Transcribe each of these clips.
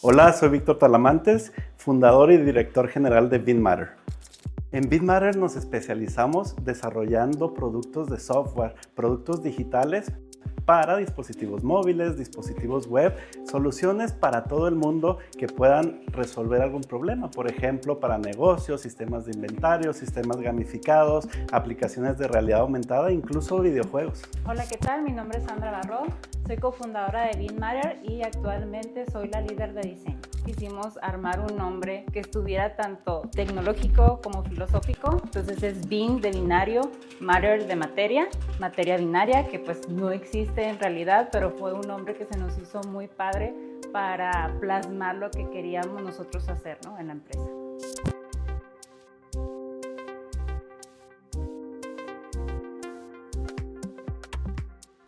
Hola, soy Víctor Talamantes, fundador y director general de BeanMatter. En BeanMatter nos especializamos desarrollando productos de software, productos digitales para dispositivos móviles, dispositivos web, soluciones para todo el mundo que puedan resolver algún problema. Por ejemplo, para negocios, sistemas de inventario, sistemas gamificados, aplicaciones de realidad aumentada, incluso videojuegos. Hola, ¿qué tal? Mi nombre es Sandra Barrón, soy cofundadora de BeanMatter y actualmente soy la líder de diseño. Quisimos armar un nombre que estuviera tanto tecnológico como filosófico, entonces es Bean de binario, Matter de materia, materia binaria, que pues no existe en realidad, pero fue un nombre que se nos hizo muy padre para plasmar lo que queríamos nosotros hacer, ¿no?, en la empresa.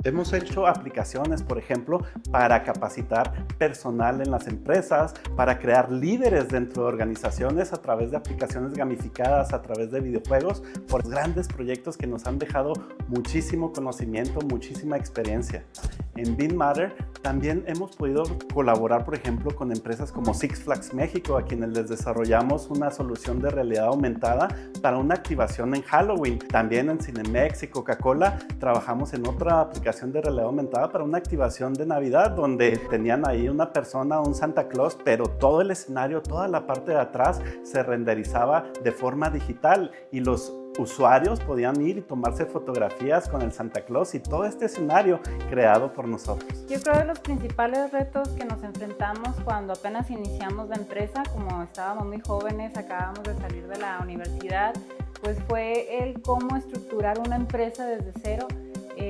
Hemos hecho aplicaciones, por ejemplo, para capacitar personal en las empresas, para crear líderes dentro de organizaciones a través de aplicaciones gamificadas, a través de videojuegos, por grandes proyectos que nos han dejado muchísimo conocimiento, muchísima experiencia. En BeanMatter también hemos podido colaborar, por ejemplo, con empresas como Six Flags México, a quienes les desarrollamos una solución de realidad aumentada para una activación en Halloween. También en Cinemex y Coca-Cola trabajamos en otra aplicación de realidad aumentada para una activación de Navidad, donde tenían ahí una persona, un Santa Claus, pero todo el escenario, toda la parte de atrás se renderizaba de forma digital y los usuarios podían ir y tomarse fotografías con el Santa Claus y todo este escenario creado por nosotros. Yo creo que los principales retos que nos enfrentamos cuando apenas iniciamos la empresa, como estábamos muy jóvenes, acabamos de salir de la universidad, pues fue el cómo estructurar una empresa desde cero.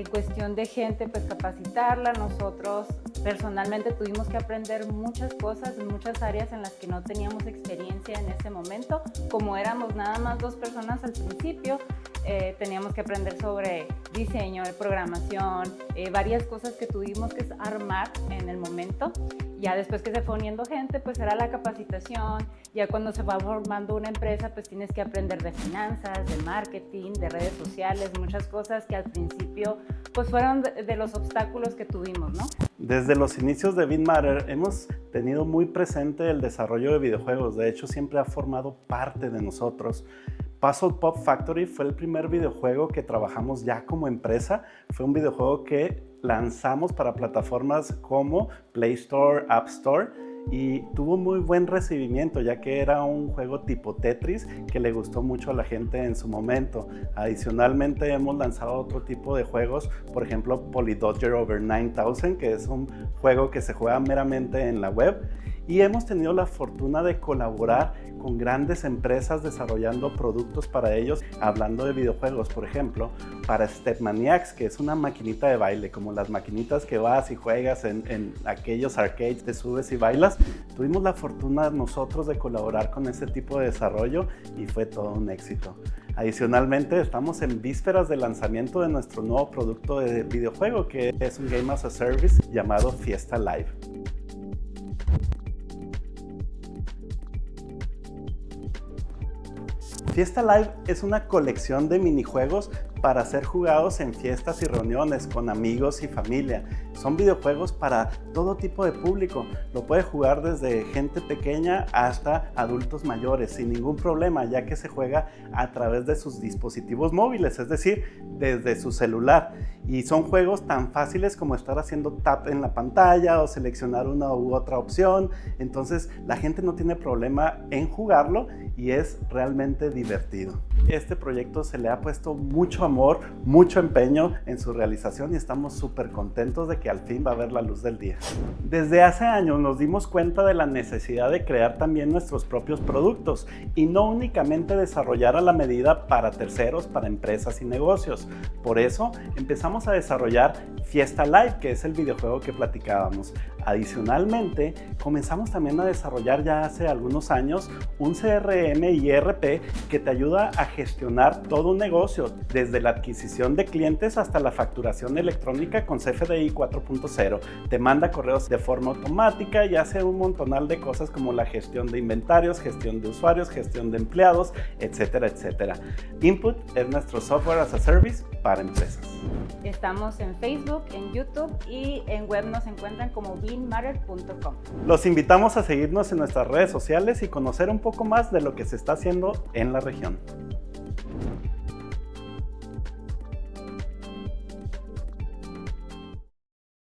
Cuestión de gente, pues capacitarla. Nosotros personalmente tuvimos que aprender muchas cosas en muchas áreas en las que no teníamos experiencia en ese momento. Como éramos nada más 2 personas al principio, teníamos que aprender sobre diseño, programación, varias cosas que tuvimos que armar en el momento. Ya después que se fue uniendo gente, pues era la capacitación. Ya cuando se va formando una empresa, pues tienes que aprender de finanzas, de marketing, de redes sociales, muchas cosas que al principio pues fueron de los obstáculos que tuvimos, ¿no? Desde los inicios de BeanMatter hemos tenido muy presente el desarrollo de videojuegos. De hecho, siempre ha formado parte de nosotros. Puzzle Pop Factory fue el primer videojuego que trabajamos ya como empresa. Fue un videojuego que lanzamos para plataformas como Play Store, App Store y tuvo muy buen recibimiento, ya que era un juego tipo Tetris que le gustó mucho a la gente en su momento. Adicionalmente hemos lanzado otro tipo de juegos, por ejemplo Polydodger Over 9000, que es un juego que se juega meramente en la web. Y hemos tenido la fortuna de colaborar con grandes empresas desarrollando productos para ellos, hablando de videojuegos, por ejemplo, para Stepmaniacs, que es una maquinita de baile, como las maquinitas que vas y juegas en aquellos arcades, te subes y bailas. Tuvimos la fortuna nosotros de colaborar con ese tipo de desarrollo y fue todo un éxito. Adicionalmente, estamos en vísperas del lanzamiento de nuestro nuevo producto de videojuego, que es un Game as a Service llamado Fiesta Live. Fiesta Live es una colección de minijuegos para ser jugados en fiestas y reuniones con amigos y familia. Son videojuegos para todo tipo de público. Lo puede jugar desde gente pequeña hasta adultos mayores sin ningún problema, ya que se juega a través de sus dispositivos móviles, es decir, desde su celular. Y son juegos tan fáciles como estar haciendo tap en la pantalla o seleccionar una u otra opción. Entonces la gente no tiene problema en jugarlo y es realmente divertido. Este proyecto se le ha puesto mucho amor, mucho empeño en su realización y estamos súper contentos de que al fin va a ver la luz del día. Desde hace años nos dimos cuenta de la necesidad de crear también nuestros propios productos y no únicamente desarrollar a la medida para terceros, para empresas y negocios. Por eso empezamos a desarrollar Fiesta Live, que es el videojuego que platicábamos. Adicionalmente, comenzamos también a desarrollar ya hace algunos años un CRM y ERP que te ayuda a gestionar todo un negocio, desde la adquisición de clientes hasta la facturación electrónica con CFDI 4.0. Te manda correos de forma automática y hace un montonal de cosas como la gestión de inventarios, gestión de usuarios, gestión de empleados, etcétera, etcétera. Input es nuestro software as a service para empresas. Estamos en Facebook, en YouTube y en web nos encuentran como beanmatter.com. Los invitamos a seguirnos en nuestras redes sociales y conocer un poco más de lo que se está haciendo en la región.